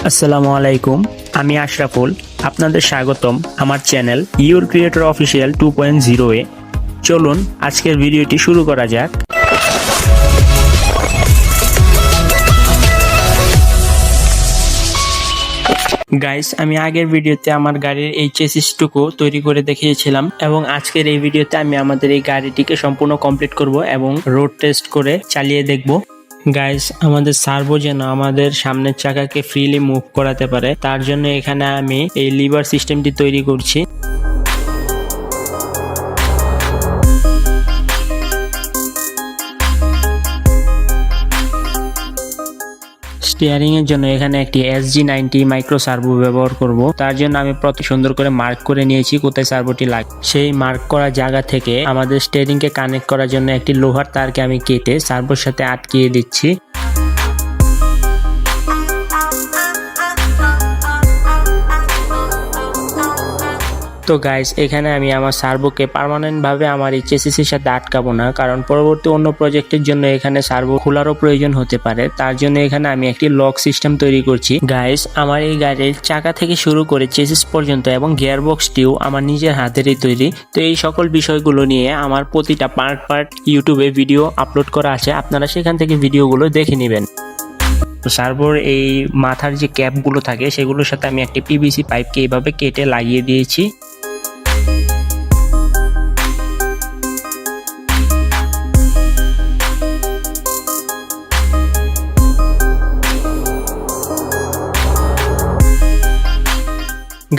আসসালামু আলাইকুম, আমি আশরাফুল। আপনাদের স্বাগতম আমার চ্যানেল ইউর ক্রিয়েটর অফিসিয়াল 2.0 এ। চলুন আজকের ভিডিওটি শুরু করা যাক। গাইস, আমি আগের ভিডিওতে আমার গাড়ির এই চেসিসটুকু তৈরি করে দেখিয়েছিলাম এবং আজকের এই ভিডিওতে আমি আমাদের এই গাড়িটিকে সম্পূর্ণ কমপ্লিট করব এবং রোড টেস্ট করে চালিয়ে দেখব। গাইস, আমাদের সার্ভো যেন আমাদের সামনের চাকাকে ফ্রিলি মুভ করাতে পারে, তার জন্য এখানে আমি এই লিভার সিস্টেমটি তৈরি করছি। স্টিয়ারিং এর জন্য এখানে একটি SG90 মাইক্রো সার্ভো ব্যবহার করব। তার জন্য আমি প্রতি সুন্দর করে মার্ক করে নিয়েছি কোথায় সার্ভোটি লাগে। সেই মার্ক করা জায়গা থেকে আমাদের স্টিয়ারিং কে কানেক্ট করার জন্য একটি লোহার তারকে আমি কেটে সার্ভোর সাথে আটকিয়ে দিচ্ছি। তো গাইস, এখানে আমি আমার সার্ভোকে পার্মানেন্ট ভাবে আমার এই চেসিসের সাথে আটকাবো না, কারণ পরবর্তী অন্য প্রজেক্টের জন্য এখানে সার্ভো খোলারও প্রয়োজন হতে পারে। তার জন্য এখানে আমি একটি লক সিস্টেম তৈরি করছি। গাইস, আমার এই গাড়ির চাকা থেকে শুরু করে চেসিস পর্যন্ত এবং গিয়ার বক্সটিও আমার নিজের হাতেরই তৈরি। তো এই সকল বিষয়গুলো নিয়ে আমার প্রতিটা পার্ট ইউটিউবে ভিডিও আপলোড করা আছে, আপনারা সেখান থেকে ভিডিওগুলো দেখে নেবেন। সার্ভোর এই মাথার যে ক্যাপগুলো থাকে সেগুলোর সাথে আমি একটি PVC পাইপকে এইভাবে কেটে লাগিয়ে দিয়েছি।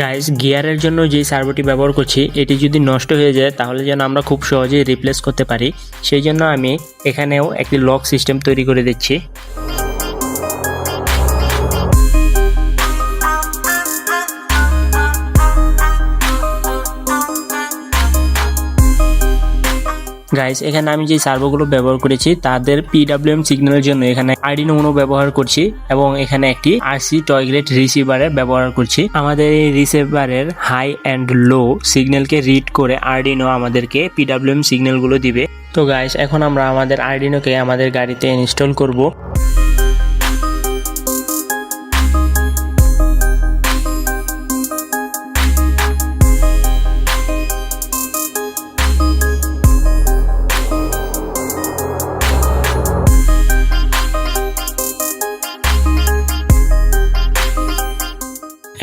গাইস, গিয়ারের জন্য যে সার্ভোটি ব্যবহার করছি এটি যদি নষ্ট হয়ে যায় তাহলে যেন আমরা খুব সহজেই রিপ্লেস করতে পারি, সেই জন্য আমি এখানেও একটি লক সিস্টেম তৈরি করে দিচ্ছি। গাইস, এখানে আমি যে সার্ভোগুলো ব্যবহার করেছি তাদের PWM সিগন্যালের জন্য এখানে আরডিনো উনো ব্যবহার করছি এবং এখানে একটি RC টয় গ্রেড রিসিভারের ব্যবহার করছি। আমাদের এই রিসিভারের হাই অ্যান্ড লো সিগন্যালকে রিড করে আরডিনো আমাদেরকে PWM সিগন্যালগুলো দিবে। তো গাইস, এখন আমরা আমাদের আরডিনোকে আমাদের গাড়িতে ইনস্টল করব।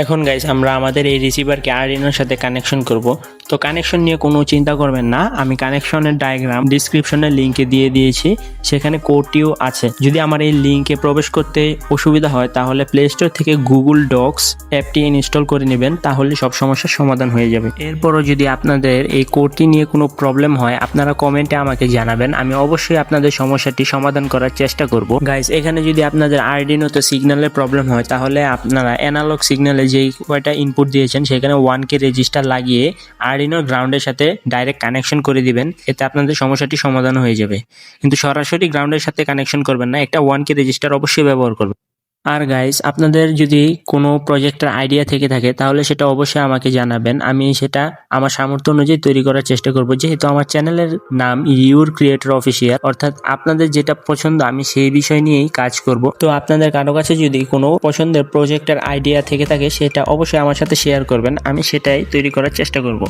এখন গাইস, আমরা আমাদের এই রিসিভারকে আরডিনোর সাথে কানেকশন করব। তো কানেকশন নিয়ে কোনো চিন্তা করবেন না, আমি কানেকশনের ডায়াগ্রাম ডিসক্রিপশনের লিঙ্কে দিয়ে দিয়েছি, সেখানে কোডটিও আছে। যদি আমার এই লিঙ্কে প্রবেশ করতে অসুবিধা হয় তাহলে প্লে স্টোর থেকে গুগল ডক্স অ্যাপটি ইনস্টল করে নেবেন, তাহলে সব সমস্যার সমাধান হয়ে যাবে। এরপরও যদি আপনাদের এই কোডটি নিয়ে কোনো প্রবলেম হয় আপনারা কমেন্টে আমাকে জানাবেন, আমি অবশ্যই আপনাদের সমস্যাটি সমাধান করার চেষ্টা করব। গাইস, এখানে যদি আপনাদের আরডিনোতে সিগন্যালের প্রবলেম হয় তাহলে আপনারা অ্যানালগ সিগন্যালে যেই কয়টা ইনপুট দিয়েছেন সেখানে 1K রেজিস্টার লাগিয়ে আরডিনো গ্রাউন্ডের সাথে ডাইরেক্ট কানেকশন করে দিবেন, এতে আপনাদের সমস্যাটি সমাধান হয়ে যাবে। কিন্তু সরাসরি গ্রাউন্ডের সাথে কানেকশন করবেন না, একটা 1K রেজিস্টার অবশ্যই ব্যবহার করবেন। আর গাইস, আপনাদের যদি কোনো প্রজেক্টের আইডিয়া থেকে থাকে তাহলে সেটা অবশ্যই আমাকে জানাবেন, আমি সেটা আমার সামর্থ্য অনুযায়ী তৈরি করার চেষ্টা করব। যেহেতু আমার চ্যানেলের নাম ইউর ক্রিয়েটর অফিসিয়াল, অর্থাৎ আপনাদের যেটা পছন্দ আমি সেই বিষয় নিয়েই কাজ করব। তো আপনাদের কারো কাছে যদি কোনো পছন্দের প্রজেক্টের আইডিয়া থেকে থাকে সেটা অবশ্যই আমার সাথে শেয়ার করবেন, আমি সেটাই তৈরি করার চেষ্টা করব।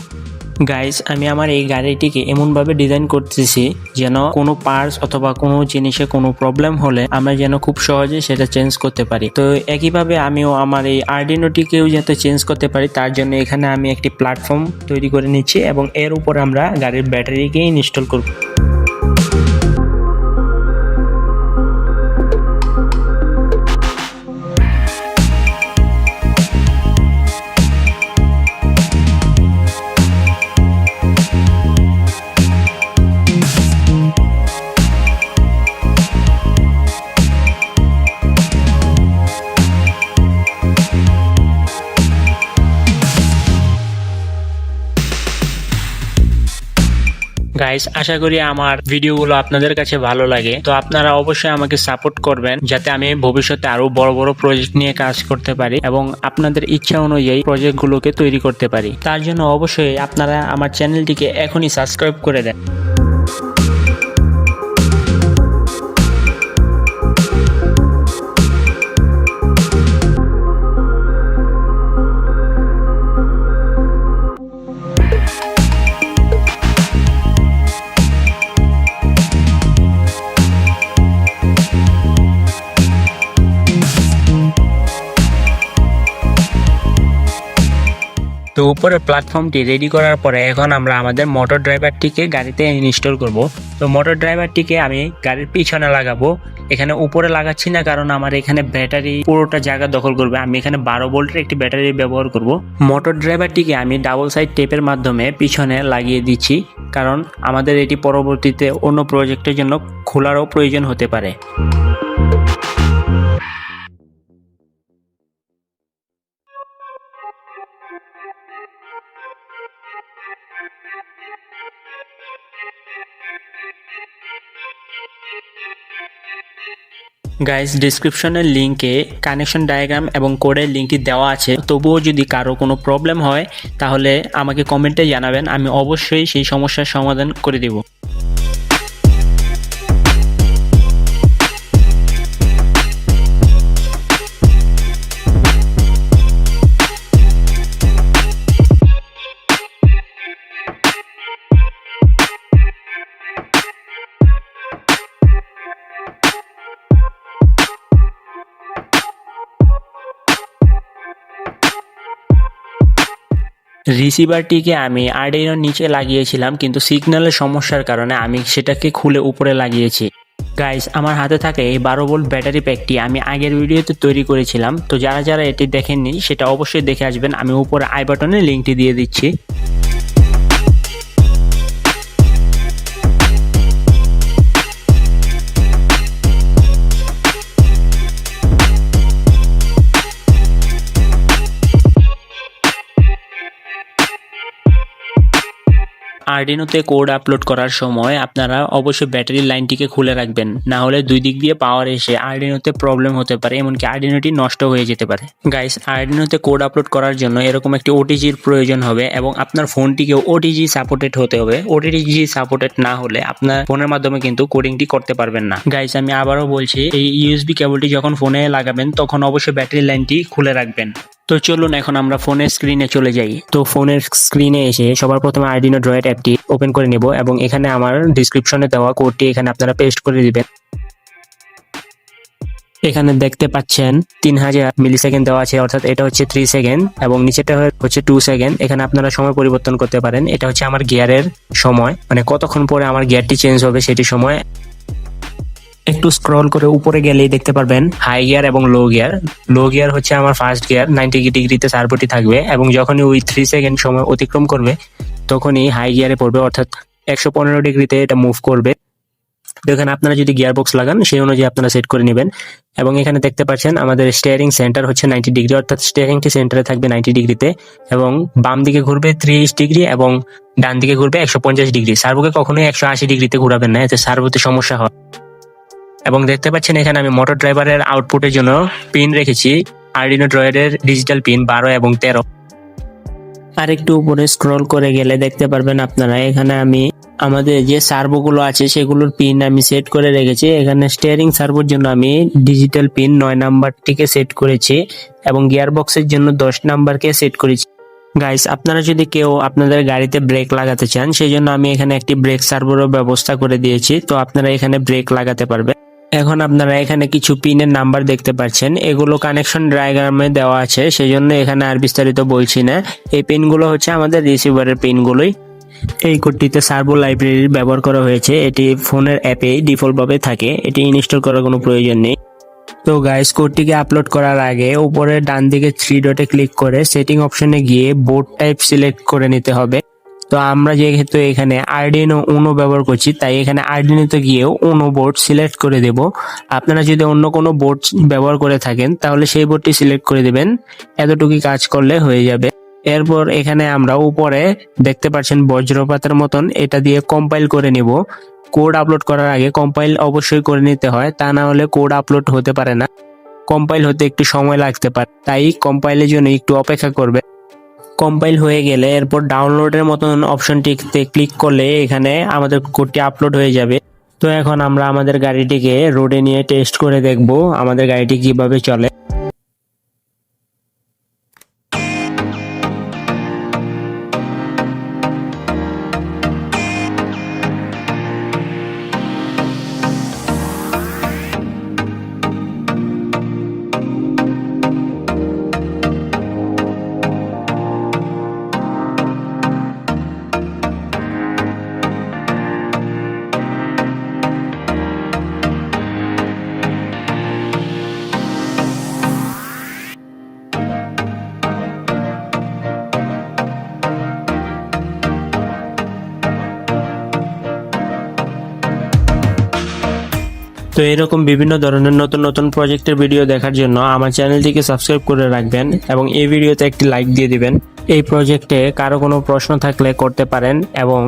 গাইস, আমি আমার এই গাড়িটিকে এমনভাবে ডিজাইন করতেছি যেন কোনো পার্টস অথবা কোনো জিনিসে কোনো প্রবলেম হলে আমরা যেন খুব সহজে সেটা চেঞ্জ করতে পারি। তো একইভাবে আমিও আমার এই আরডিনোটিকেও যাতে চেঞ্জ করতে পারি তার জন্য এখানে আমি একটি প্ল্যাটফর্ম তৈরি করে নিচ্ছি এবং এর উপর আমরা গাড়ির ব্যাটারিকে ইনস্টল করব। গাইস, আশা করি আমার ভিডিওগুলো আপনাদের কাছে ভালো লাগে। তো আপনারা অবশ্যই আমাকে সাপোর্ট করবেন যাতে আমি ভবিষ্যতে আরো বড় বড় প্রজেক্ট নিয়ে কাজ করতে পারি এবং আপনাদের ইচ্ছা অনুযায়ী প্রজেক্টগুলোকে তৈরি করতে পারি। তার জন্য অবশ্যই আপনারা আমার চ্যানেলটিকে এখনই সাবস্ক্রাইব করে দেন। তো উপরের প্ল্যাটফর্মটি রেডি করার পরে এখন আমরা আমাদের মোটর ড্রাইভারটিকে গাড়িতে ইনস্টল করব। তো মোটর ড্রাইভারটিকে আমি গাড়ির পিছনে লাগাবো। এখানে উপরে লাগাচ্ছি না, কারণ আমার এখানে ব্যাটারি পুরোটা জায়গা দখল করবে। আমি এখানে 12 ভোল্টের একটি ব্যাটারি ব্যবহার করব। মোটর ড্রাইভারটিকে আমি ডাবল সাইড টেপের মাধ্যমে পিছনে লাগিয়ে দিচ্ছি, কারণ আমাদের এটি পরবর্তীতে অন্য প্রজেক্টের জন্য খোলারও প্রয়োজন হতে পারে। গাইস, ডিসক্রিপশনের লিংকে কানেকশন ডায়াগ্রাম এবং কোডের লিঙ্কটি দেওয়া আছে। তবুও যদি কারো কোনো প্রবলেম হয় তাহলে আমাকে কমেন্টে জানাবেন, আমি অবশ্যই সেই সমস্যার সমাধান করে দেব। রিসিভারটিকে আমি আরডুইনোর নিচে লাগিয়েছিলাম, কিন্তু সিগন্যালের সমস্যার কারণে আমি সেটাকে খুলে উপরে লাগিয়েছি। গাইস, আমার হাতে থাকা এই 12 ভোল্ট ব্যাটারি প্যাকটি আমি আগের ভিডিওতে তৈরি করেছিলাম। তো যারা যারা এটি দেখেননি সেটা অবশ্যই দেখে আসবেন। আমি উপরে আই বাটনে লিঙ্কটি দিয়ে দিচ্ছি। আরডুইনোতে কোড আপলোড করার সময় আপনারা অবশ্যই ব্যাটারির লাইনটিকে খুলে রাখবেন, না হলে দুই দিক দিয়ে পাওয়ার এসে আরডুইনোতে প্রবলেম হতে পারে, এমনকি আরডুইনোটি নষ্ট হয়ে যেতে পারে। গাইস, আরডুইনোতে কোড আপলোড করার জন্য এরকম একটি ওটিজির প্রয়োজন হবে এবং আপনার ফোনটিকে ওটিজি সাপোর্টেড হতে হবে। ওটিজি সাপোর্টেড না হলে আপনার ফোনের মাধ্যমে কিন্তু কোডিংটি করতে পারবেন না। গাইস, আমি আবারও বলছি, এই ইউএসবি কেবলটি যখন ফোনে লাগাবেন তখন অবশ্যই ব্যাটারির লাইনটি খুলে রাখবেন। তো চলুন এখন আমরা ফোনের স্ক্রিনে চলে যাই। তো ফোনের স্ক্রিনে এসে সবার প্রথমে আরডুইনো ড্রয়েড অ্যাপটি ওপেন করে নেব এবং এখানে আমার ডিসক্রিপশনে দেওয়া কোডটি এখানে আপনারা পেস্ট করে দিবেন। এখানে দেখতে পাচ্ছেন 3000 মিলি সেকেন্ড দেওয়া আছে, অর্থাৎ এটা হচ্ছে 3 সেকেন্ড এবং নিচেটা হচ্ছে 2 সেকেন্ড। এখানে আপনারা সময় পরিবর্তন করতে পারেন। এটা হচ্ছে আমার গিয়ারের সময়, মানে কতক্ষণ পরে আমার গিয়ারটি চেঞ্জ হবে সেটি সময়। একটু স্ক্রল করে উপরে গেলেই দেখতে পারবেন হাই গিয়ার এবং লো গিয়ার। লো গিয়ার হচ্ছে আমার ফার্স্ট গিয়ার, 90 ডিগ্রিতে সার্ভোটি থাকবে এবং যখনই ওই 3 সেকেন্ড সময় অতিক্রম করবে তখনই হাই গিয়ারে পড়বে, অর্থাৎ 115 ডিগ্রিতে এটা মুভ করবে। তো এখানে আপনারা যদি গিয়ার বক্স লাগান সেই অনুযায়ী আপনারা সেট করে নেবেন। এবং এখানে দেখতে পাচ্ছেন আমাদের স্টিয়ারিং সেন্টার হচ্ছে 90 ডিগ্রি, অর্থাৎ স্টিয়ারিংটি সেন্টারে থাকবে 90 ডিগ্রিতে এবং বাম দিকে ঘুরবে 30 ডিগ্রি এবং ডান দিকে ঘুরবে 150 ডিগ্রি। সার্ভোকে কখনোই 180 ডিগ্রিতে ঘুরাবেন না, এতে সার্ভোতে সমস্যা হয়। এবং দেখতে পাচ্ছেন এখানে আমি মোটর ড্রাইভারের আউটপুটের জন্য পিন রেখেছি, আরডুইনো ড্রয়েডের ডিজিটাল পিন 12 এবং 13। আর একটু উপরে স্ক্রল করে গেলে দেখতে পারবেন আপনারা এখানে আমি আমাদের যে সার্ভোগুলো আছে সেগুলোর পিন আমি সেট করে রেখেছি। এখানে স্টিয়ারিং সার্ভোর জন্য আমি ডিজিটাল পিন 9 নাম্বারটিকে সেট করেছি এবং গিয়ার বক্সের জন্য 10 নাম্বারকে সেট করেছি। গাইস, আপনারা যদি কেউ আপনাদের গাড়িতে ব্রেক লাগাতে চান সেই জন্য আমি এখানে একটি ব্রেক সার্ভোরও ব্যবস্থা করে দিয়েছি। তো আপনারা এখানে ব্রেক লাগাতে পারবেন। এখন আপনারা এখানে কিছু পিনের নাম্বার দেখতে পাচ্ছেন, এগুলো কানেকশন ডায়াগ্রামে দেওয়া আছে, সেই জন্য এখানে আর বিস্তারিত বলছি না। এই পিনগুলো হচ্ছে আমাদের রিসিভারের পিনগুলোই। এই কোডটিতে সার্ভো লাইব্রেরির ব্যবহার করা হয়েছে, এটি ফোনের অ্যাপেই ডিফল্ট ভাবে থাকে, এটি ইনস্টল করার কোনো প্রয়োজন নেই। তো গাইস, কোডটিকে আপলোড করার আগে উপরে ডান দিকে 3 ডটে ক্লিক করে সেটিং অপশনে গিয়ে বোর্ড টাইপ সিলেক্ট করে নিতে হবে। তো আমরা যেহেতু এখানে আরডুইনো উনো ব্যবহার করছি তাই এখানে আরডুইনোতে গিয়েও উনো বোর্ড সিলেক্ট করে দেব। আপনারা যদি অন্য কোনো বোর্ড ব্যবহার করে থাকেন তাহলে সেই বোর্ডটি সিলেক্ট করে দেবেন, এতটুকুই কাজ করলে হয়ে যাবে। এরপর এখানে আমরা উপরে দেখতে পাচ্ছেন বজ্রপাতের মতন, এটা দিয়ে কম্পাইল করে নিব। কোড আপলোড করার আগে কম্পাইল অবশ্যই করে নিতে হয়, তা না হলে কোড আপলোড হতে পারে না। কম্পাইল হতে একটু সময় লাগতে পারে, তাই কম্পাইলের জন্য একটু অপেক্ষা করবে। কম্পাইল হয়ে গেলে এরপর ডাউনলোডের মতন অপশনটিতে ক্লিক করলে এখানে আমাদের কোডটি আপলোড হয়ে যাবে। তো এখন আমরা আমাদের গাড়িটিকে রোডে নিয়ে টেস্ট করে দেখব আমাদের গাড়িটি কিভাবে চলে। তো এরকম বিভিন্ন ধরনের নতুন নতুন প্রজেক্টের ভিডিও দেখার জন্য আমার চ্যানেলটিকে সাবস্ক্রাইব করে রাখবেন এবং এই ভিডিওতে একটি লাইক দিয়ে দিবেন। এই প্রজেক্টে কারো কোনো প্রশ্ন থাকলে করতে পারেন এবং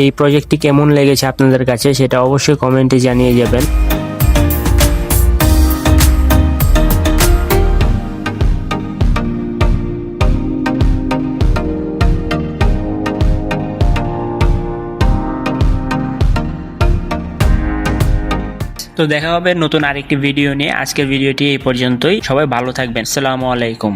এই প্রজেক্টটি কেমন লেগেছে আপনাদের কাছে সেটা অবশ্যই কমেন্টে জানিয়ে যাবেন। তো দেখা হবে নতুন আরেকটি ভিডিও নিয়ে। আজকের ভিডিওটি এই পর্যন্তই। সবাই ভালো থাকবেন। আসসালামু আলাইকুম।